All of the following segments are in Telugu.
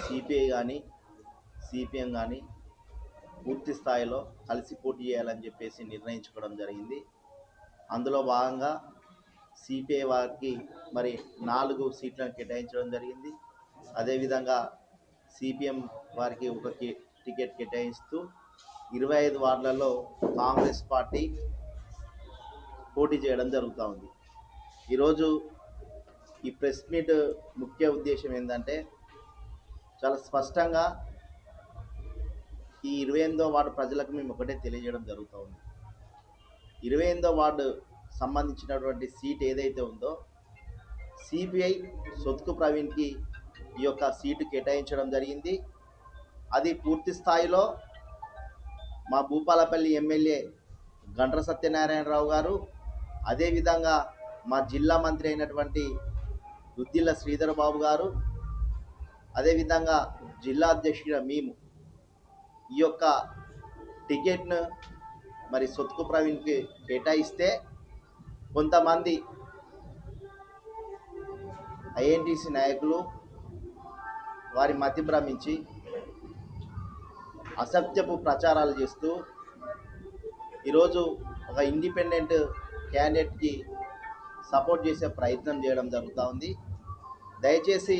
సిపిఐ కానీ సిపిఎం కానీ పూర్తి స్థాయిలో కలిసి పోటీ చేయాలని చెప్పేసి నిర్ణయించుకోవడం జరిగింది. అందులో భాగంగా సిపిఐ వారికి మరి 4 సీట్లను కేటాయించడం జరిగింది. అదేవిధంగా సిపిఎం వారికి ఒక టికెట్ కేటాయిస్తూ 25 వార్డులలో కాంగ్రెస్ పార్టీ పోటీ చేయడం జరుగుతూ ఉంది. ఈరోజు ఈ ప్రెస్ మీట్ ముఖ్య ఉద్దేశం ఏంటంటే చాలా స్పష్టంగా ఈ 28వ వార్డు ప్రజలకు మేము ఒకటే తెలియజేయడం జరుగుతూ ఉంది. 28వ వార్డు సంబంధించినటువంటి సీట్ ఏదైతే ఉందో సిపిఐ సొత్కు ప్రవీణ్కి ఈ యొక్క సీటు కేటాయించడం జరిగింది. అది పూర్తి స్థాయిలో మా భూపాలపల్లి ఎమ్మెల్యే గండ్ర సత్యనారాయణరావు గారు, అదేవిధంగా మా జిల్లా మంత్రి అయినటువంటి దుద్దిల్ల శ్రీధర్ బాబు గారు, అదేవిధంగా జిల్లా అధ్యక్షుడు మేము ఈ యొక్క టికెట్ను మరి సొత్కు ప్రవీణ్కి కేటాయిస్తే కొంతమంది ఐఎన్టీసీ నాయకులు వారి మతి భ్రమించి అసత్యపు ప్రచారాలు చేస్తూ ఈరోజు ఒక ఇండిపెండెంట్ క్యాండిడేట్కి సపోర్ట్ చేసే ప్రయత్నం చేయడం జరుగుతూ ఉంది. దయచేసి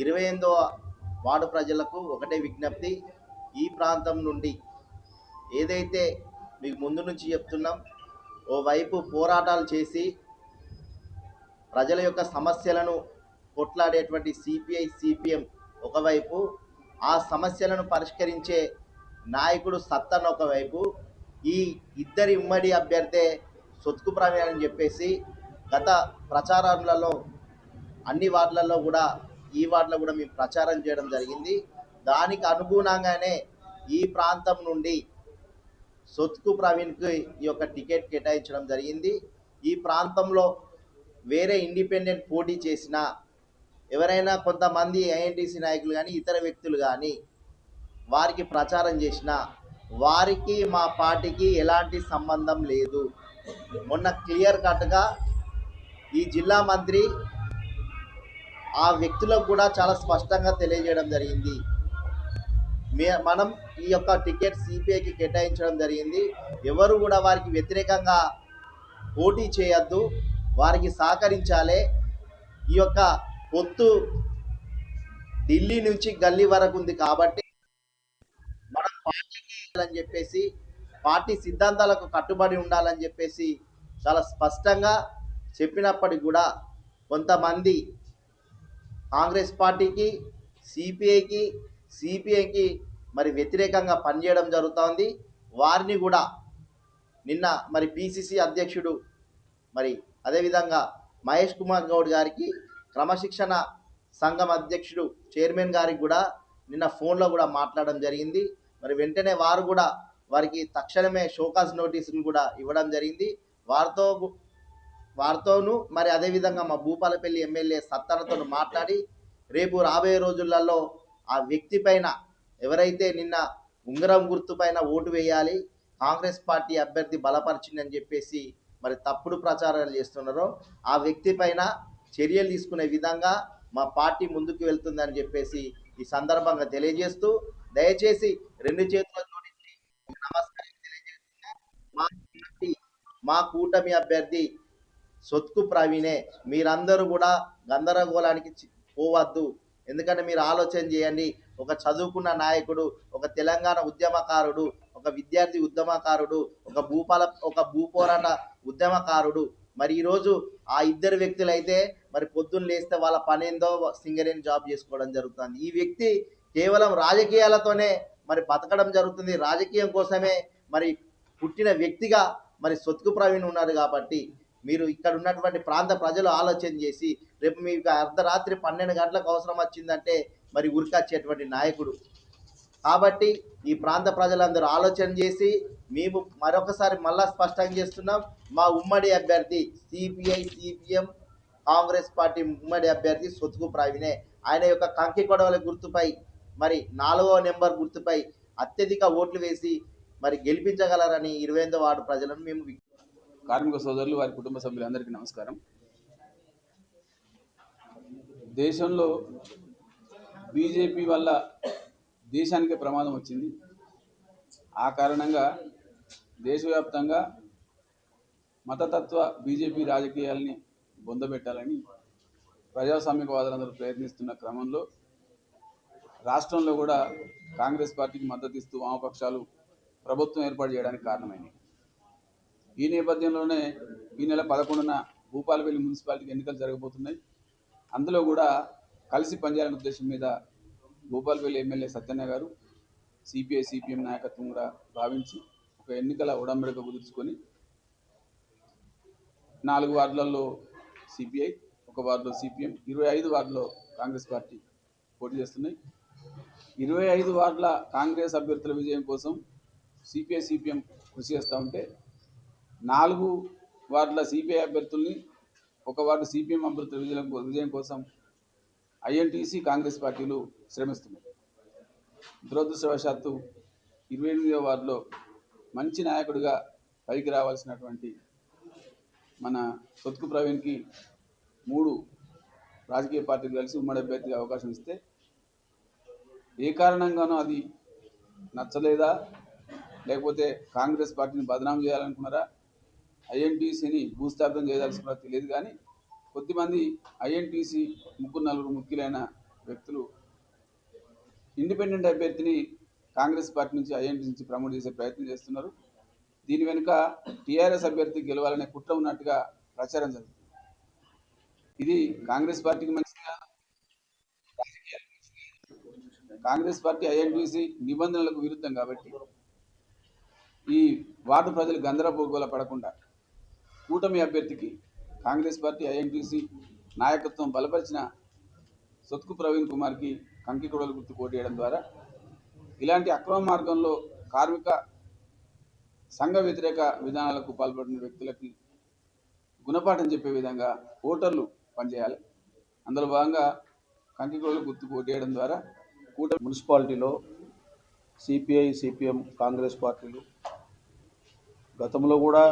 28వ వార్డు ప్రజలకు ఒకటే విజ్ఞప్తి, ఈ ప్రాంతం నుండి ఏదైతే మీకు ముందు నుంచి చెప్తున్నాం, ఓవైపు పోరాటాలు చేసి ప్రజల యొక్క సమస్యలను కొట్లాడేటువంటి సిపిఐ సిపిఎం ఒకవైపు, ఆ సమస్యలను పరిష్కరించే నాయకుడు సత్తన్ ఒకవైపు, ఈ ఇద్దరి ఉమ్మడి అభ్యర్థే సొత్కు ప్రవీణ్ అని చెప్పేసి గత ప్రచారాలలో అన్ని వార్డులలో కూడా ఈ వార్డులో కూడా మేము ప్రచారం చేయడం జరిగింది. దానికి అనుగుణంగానే ఈ ప్రాంతం నుండి సొత్కు ప్రవీణ్కి ఈ యొక్క టికెట్ కేటాయించడం జరిగింది. ఈ ప్రాంతంలో వేరే ఇండిపెండెంట్ పోటీ చేసిన ఎవరైనా కొంతమంది ఐఎన్టీసీ నాయకులు కానీ ఇతర వ్యక్తులు కానీ వారికి ప్రచారం చేసిన వారికి మా పార్టీకి ఎలాంటి సంబంధం లేదు. మొన్న క్లియర్ కట్గా ఈ జిల్లా మంత్రి ఆ వ్యక్తులకు కూడా చాలా స్పష్టంగా తెలియజేయడం జరిగింది. మనం ఈ యొక్క టికెట్ సిపిఐకి కేటాయించడం జరిగింది. ఎవరు కూడా వారికి వ్యతిరేకంగా పోటీ చేయొద్దు, వారికి సహకరించాలి. ఈ యొక్క పొత్తు ఢిల్లీ నుంచి గల్లీ వరకు ఉంది కాబట్టి మనం పార్టీకి అని చెప్పేసి, పార్టీ సిద్ధాంతాలకు కట్టుబడి ఉండాలని చెప్పేసి చాలా స్పష్టంగా చెప్పినప్పటికీ కూడా కొంతమంది కాంగ్రెస్ పార్టీకి, సిపిఐకి, సిపిఐకి మరి వ్యతిరేకంగా పనిచేయడం జరుగుతోంది. వారిని కూడా నిన్న మరి పిసిసి అధ్యక్షుడు మరి అదేవిధంగా మహేష్ కుమార్ గౌడ్ గారికి, క్రమశిక్షణ సంఘం అధ్యక్షుడు చైర్మన్ గారికి కూడా నిన్న ఫోన్లో కూడా మాట్లాడడం జరిగింది. మరి వెంటనే వారు కూడా వారికి తక్షణమే షోకాజ్ నోటీసులు కూడా ఇవ్వడం జరిగింది. వారితోనూ మరి అదేవిధంగా మా భూపాలపల్లి ఎమ్మెల్యే సత్తనతో మాట్లాడి రేపు రాబోయే రోజులలో ఆ వ్యక్తి పైన, ఎవరైతే నిన్న ఉంగరం గుర్తు పైన ఓటు వేయాలి, కాంగ్రెస్ పార్టీ అభ్యర్థి బలపరిచిందని చెప్పేసి మరి తప్పుడు ప్రచారాలు చేస్తున్నారో ఆ వ్యక్తి పైన చర్యలు తీసుకునే విధంగా మా పార్టీ ముందుకు వెళ్తుందని చెప్పేసి ఈ సందర్భంగా తెలియజేస్తూ, దయచేసి 2 చేతుల జోడించి నమస్కారం తెలియజేస్తున్నా. మా కూటమి అభ్యర్థి సొత్కు ప్రవీణే. మీరందరూ కూడా గందరగోళానికి పోవద్దు. ఎందుకంటే మీరు ఆలోచన చేయండి, ఒక చదువుకున్న నాయకుడు, ఒక తెలంగాణ ఉద్యమకారుడు, ఒక విద్యార్థి ఉద్యమకారుడు, ఒక భూపోరాట ఉద్యమకారుడు. మరి ఈరోజు ఆ ఇద్దరు వ్యక్తులైతే మరి పొద్దున్న లేస్తే వాళ్ళ పనేందో సింగరేణి జాబ్ చేసుకోవడం జరుగుతుంది. ఈ వ్యక్తి కేవలం రాజకీయాలతోనే మరి బతకడం జరుగుతుంది. రాజకీయం కోసమే మరి పుట్టిన వ్యక్తిగా మరి సొత్కు ప్రవీణ్ ఉన్నారు. కాబట్టి మీరు ఇక్కడ ఉన్నటువంటి ప్రాంత ప్రజలు ఆలోచన చేసి రేపు మీకు అర్ధరాత్రి 12 గంటలకు అవసరం వచ్చిందంటే మరి ఉరికొచ్చేటువంటి నాయకుడు. కాబట్టి ఈ ప్రాంత ప్రజలందరూ ఆలోచన చేసి మేము మరొకసారి మళ్ళా స్పష్టంగా చేస్తున్నాం, మా ఉమ్మడి అభ్యర్థి సిపిఐ సిపిఎం కాంగ్రెస్ పార్టీ ఉమ్మడి అభ్యర్థి సొత్కు ప్రవీణే. ఆయన యొక్క కంకి కొడవల గుర్తుపై మరి 4వ నెంబర్ గుర్తుపై అత్యధిక ఓట్లు వేసి మరి గెలిపించగలరని 28వ వార్డు ప్రజలను మేము కార్మిక సోదరులు, వారి కుటుంబ సభ్యులందరికీ నమస్కారం. దేశంలో బీజేపీ వల్ల దేశానికే ప్రమాదం వచ్చింది. ఆ కారణంగా దేశవ్యాప్తంగా మతతత్వ బీజేపీ రాజకీయాల్ని బొందబెట్టాలని ప్రజాస్వామికవాదులందరూ ప్రయత్నిస్తున్న క్రమంలో రాష్ట్రంలో కూడా కాంగ్రెస్ పార్టీకి మద్దతు ఇస్తూ వామపక్షాలు ప్రభుత్వం ఏర్పాటు చేయడానికి కారణమైంది. ఈ నేపథ్యంలోనే ఈ నెల 11న భూపాలపల్లి మున్సిపాలిటీకి ఎన్నికలు జరగబోతున్నాయి. అందులో కూడా కలిసి పనిచేయాలనే ఉద్దేశం మీద భూపాలపల్లి ఎమ్మెల్యే సత్యన్న గారు సిపిఐ సిపిఎం నాయకత్వం కూడా భావించి ఒక ఎన్నికల ఉడంబడిక కుదుర్చుకొని 4 వార్డులలో సిపిఐ, 1 వార్డులో సిపిఎం, 25 వార్డులో కాంగ్రెస్ పార్టీ పోటీ చేస్తున్నాయి. 25 వార్డుల కాంగ్రెస్ అభ్యర్థుల విజయం కోసం సిపిఐ సిపిఎం కృషి చేస్తూ ఉంటే 4 వార్డుల సిపిఐ అభ్యర్థుల్ని, 1 వార్డు సిపిఎం అభ్యర్థుల విజయం కోసం ఐఎన్టీసీ కాంగ్రెస్ పార్టీలు శ్రమిస్తున్నాయి. దురదృష్టవశాత్తు 28వ వార్డులో మంచి నాయకుడిగా పైకి రావాల్సినటువంటి మన సొత్కు ప్రవీణ్కి 3 రాజకీయ పార్టీలు కలిసి ఉమ్మడి అభ్యర్థిగా అవకాశం ఇస్తే ఏ కారణంగానో అది నచ్చలేదా, లేకపోతే కాంగ్రెస్ పార్టీని బదనాం చేయాలనుకున్నారా, ఐఎన్టీసీని భూస్థాపితం చేయదలుచుకున్నారా తెలియదు. కానీ కొద్దిమంది ఐఎన్టీసీ 3-4 ముఖ్యులైన వ్యక్తులు ఇండిపెండెంట్ అభ్యర్థిని కాంగ్రెస్ పార్టీ నుంచి ఐఎన్టీసీ నుంచి ప్రమోట్ చేసే ప్రయత్నం చేస్తున్నారు. దీని వెనుక టీఆర్ఎస్ అభ్యర్థి గెలవాలనే కుట్ర ఉన్నట్టుగా ప్రచారం జరుగుతుంది. ఇది కాంగ్రెస్ పార్టీకి మంచిది కాదు, రాజకీయాలకు మంచిది కాదు. కాంగ్రెస్ పార్టీ ఐఎన్టీసీ నిబంధనలకు విరుద్ధం కాబట్టి ఈ వార్డు ప్రజలు గందరగోళ పడకుండా కూటమి అభ్యర్థికి కాంగ్రెస్ పార్టీ ఐఎన్టీసీ నాయకత్వం బలపరిచిన సొత్కు ప్రవీణ్ కుమార్కి కంకి కొడలు గుర్తు పోటీ చేయడం ద్వారా ఇలాంటి అక్రమ మార్గంలో కార్మిక సంఘ వ్యతిరేక విధానాలకు పాల్పడిన వ్యక్తులకి గుణపాఠం చెప్పే విధంగా ఓటర్లు పనిచేయాలి. అందులో భాగంగా కంకి కొడలు గుర్తు పోటీ చేయడం ద్వారా కూటమి మున్సిపాలిటీలో సిపిఐ సిపిఎం కాంగ్రెస్ పార్టీలు గతంలో కూడా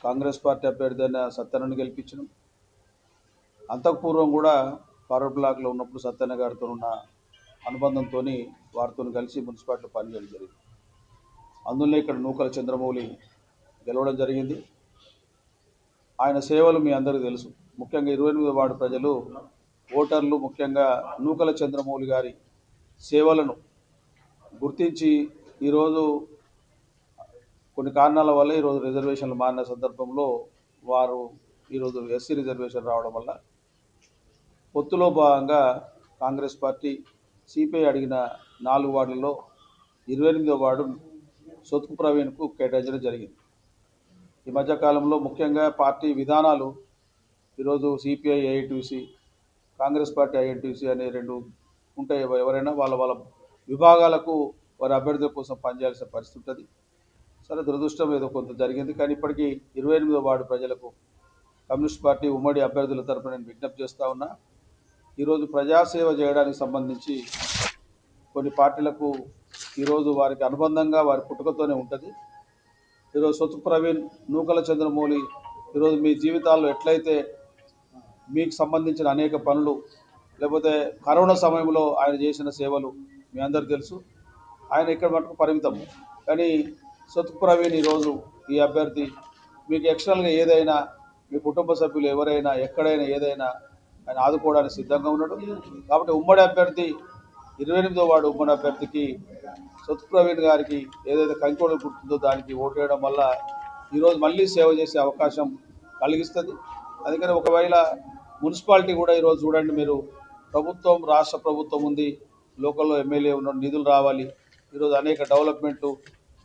కాంగ్రెస్ పార్టీ అభ్యర్థి అయిన సత్యన్నను గెలిపించడం, అంతకుపూర్వం కూడా ఫారూక్ బ్లాక్లో ఉన్నప్పుడు సత్యన్న గారితో ఉన్న అనుబంధంతో వారితో కలిసి మున్సిపాలిటీలో పనిచేయడం జరిగింది. అందులో ఇక్కడ నూకల చంద్రమౌళి గెలవడం జరిగింది. ఆయన సేవలు మీ అందరికీ తెలుసు. ముఖ్యంగా 28వ వార్డు ప్రజలు ఓటర్లు ముఖ్యంగా నూకల చంద్రమౌళి గారి సేవలను గుర్తించి ఈరోజు కొన్ని కారణాల వల్ల ఈరోజు రిజర్వేషన్లు మారిన సందర్భంలో వారు ఈరోజు ఎస్సీ రిజర్వేషన్ రావడం వల్ల పొత్తులో భాగంగా కాంగ్రెస్ పార్టీ సిపిఐ అడిగిన 4 వార్డులలో 28వ వార్డు సొత్కు ప్రవీణ్కు కేటాయించడం జరిగింది. ఈ మధ్యకాలంలో ముఖ్యంగా పార్టీ విధానాలు ఈరోజు CPI INTUC, Congress party INTUC అనే 2 ఉంటాయి. ఎవరైనా వాళ్ళ విభాగాలకు వారి అభ్యర్థుల కోసం పనిచేయాల్సిన పరిస్థితి ఉంటుంది. సరే, దురదృష్టం ఏదో కొంత జరిగింది. కానీ ఇప్పటికీ 28వ వార్డు ప్రజలకు కమ్యూనిస్ట్ పార్టీ ఉమ్మడి అభ్యర్థుల తరపున నేను విజ్ఞప్తి చేస్తూ ఉన్నా. ఈరోజు ప్రజాసేవ చేయడానికి సంబంధించి కొన్ని పార్టీలకు ఈరోజు వారికి అనుబంధంగా వారి పుట్టుకతోనే ఉంటుంది. ఈరోజు సొత్కు ప్రవీణ్, నూకల చంద్రమౌళి ఈరోజు మీ జీవితాల్లో ఎట్లయితే మీకు సంబంధించిన అనేక పనులు, లేకపోతే కరోనా సమయంలో ఆయన చేసిన సేవలు మీ అందరికీ తెలుసు. ఆయన ఇక్కడ మటుకు పరిమితం. కానీ సొత్కు ప్రవీణ్ ఈరోజు ఈ అభ్యర్థి మీకు ఎక్స్టర్నల్గా ఏదైనా మీ కుటుంబ సభ్యులు ఎవరైనా ఎక్కడైనా ఏదైనా ఆయన ఆదుకోవడానికి సిద్ధంగా ఉన్నాడు. కాబట్టి ఉమ్మడి అభ్యర్థి 28వ వార్డు ఉమ్మడి అభ్యర్థికి సొత్కు ప్రవీణ్ గారికి ఏదైతే కంకోడు గుర్తుందో దానికి ఓటు వేయడం వల్ల ఈరోజు మళ్ళీ సేవ చేసే అవకాశం కలిగిస్తుంది. అందుకని ఒకవేళ మున్సిపాలిటీ కూడా ఈరోజు చూడండి, మీరు ప్రభుత్వం, రాష్ట్ర ప్రభుత్వం ఉంది, లోకల్లో ఎమ్మెల్యే ఉన్న నిధులు రావాలి, ఈరోజు అనేక డెవలప్మెంటు,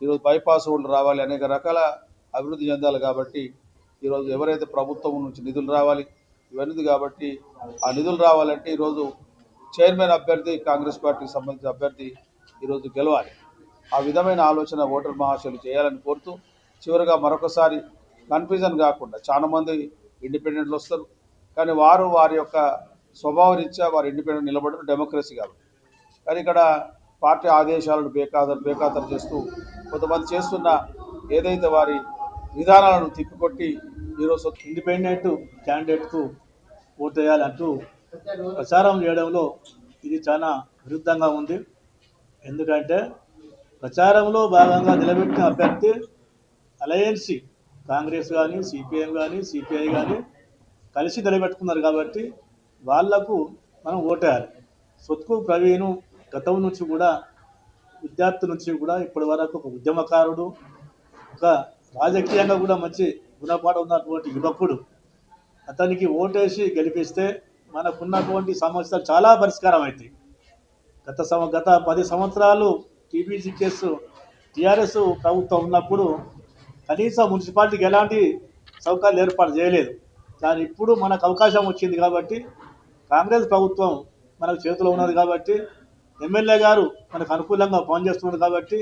ఈరోజు బైపాస్ రోడ్లు రావాలి, అనేక రకాల అభివృద్ధి చెందాలి. కాబట్టి ఈరోజు ఎవరైతే ప్రభుత్వం నుంచి నిధులు రావాలి ఇవన్నీ, కాబట్టి ఆ నిధులు రావాలంటే ఈరోజు చైర్మన్ అభ్యర్థి కాంగ్రెస్ పార్టీకి సంబంధించిన అభ్యర్థి ఈరోజు గెలవాలి. ఆ విధమైన ఆలోచన ఓటర్ మహాశయులు చేయాలని కోరుతూ, చివరిగా మరొకసారి కన్ఫ్యూజన్ కాకుండా, చాలామంది ఇండిపెండెంట్లు వస్తారు, కానీ వారి యొక్క స్వభావ రీత్యా వారు ఇండిపెండెంట్ నిలబడడం డెమోక్రసీ కాబట్టి. కానీ ఇక్కడ పార్టీ ఆదేశాలను బేఖాతరు చేస్తూ కొంతమంది చేస్తున్న ఏదైతే వారి విధానాలను తిప్పికొట్టి ఈరోజు ఇండిపెండెంట్ క్యాండిడేట్కు ఓటు వేయాలంటూ ప్రచారం చేయడంలో ఇది చాలా విరుద్ధంగా ఉంది. ఎందుకంటే ప్రచారంలో భాగంగా నిలబెట్టిన అభ్యర్థి అలయన్సీ కాంగ్రెస్ కానీ సిపిఎం కానీ సిపిఐ కానీ కలిసి నిలబెట్టుకున్నారు కాబట్టి వాళ్లకు మనం ఓటేయాలి. సొత్కు ప్రవీణ్ గతం నుంచి కూడా విద్యార్థి నుంచి కూడా ఇప్పటి వరకు ఒక ఉద్యమకారుడు, ఒక రాజకీయంగా కూడా మంచి గుణపాఠం ఉన్నటువంటి యువకుడు. అతనికి ఓటేసి గెలిపిస్తే మనకున్నటువంటి సమస్యలు చాలా పరిష్కారం అవుతాయి. గత 10 సంవత్సరాలు టీబీసీ కేసు టీఆర్ఎస్ ప్రభుత్వం ఉన్నప్పుడు కనీసం మున్సిపాలిటీకి ఎలాంటి సౌకర్యాలు ఏర్పాటు చేయలేదు. కానీ ఇప్పుడు మనకు అవకాశం వచ్చింది కాబట్టి, కాంగ్రెస్ ప్రభుత్వం మనకు చేతిలో ఉన్నది కాబట్టి, ఎమ్మెల్యే గారు మనకు అనుకూలంగా పనిచేస్తున్నారు కాబట్టి,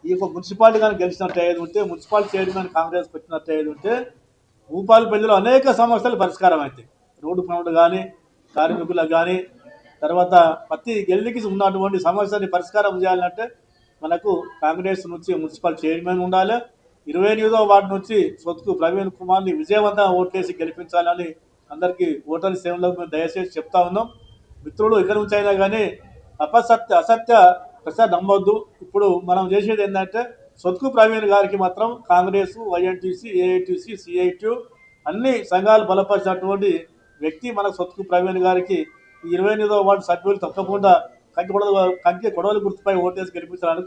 ఈ యొక్క మున్సిపాలిటీ కానీ గెలిచినట్టు అయ్యేది ఉంటే, మున్సిపాలిటీ చైర్మన్ కాంగ్రెస్ పెట్టినట్టు అయ్యేది ఉంటే భూపాలపల్లిలో అనేక సమస్యలు పరిష్కారం అవుతాయి. రోడ్డు పనులు కానీ, కార్మికులకు కానీ, తర్వాత ప్రతి గెల్లికి ఉన్నటువంటి సమస్యని పరిష్కారం చేయాలంటే మనకు కాంగ్రెస్ నుంచి మున్సిపల్ చైర్మన్ ఉండాలి. 28వ వార్డు నుంచి సొత్కు ప్రవీణ్ కుమార్ని విజయవంతంగా ఓట్లేసి గెలిపించాలని అందరికీ ఓటర్ల సేవలో మేము దయచేసి చెప్తా ఉన్నాం. మిత్రులు ఇక్కడి నుంచి అయినా కానీ అసత్య ప్రసాద్ నమ్మొద్దు. ఇప్పుడు మనం చేసేది ఏంటంటే సొత్కు ప్రవీణ్ గారికి మాత్రం కాంగ్రెస్, వైఎన్టీసీ, ఏఐటీసీ, సిఐటి అన్ని సంఘాలు బలపరిచినటువంటి వ్యక్తి మన సొత్కు ప్రవీణ్ గారికి 28వ వార్డు సభ్యులు తప్పకుండా కంకి కొడవలి గుర్తుపై ఓటేసి గెలిపించాలని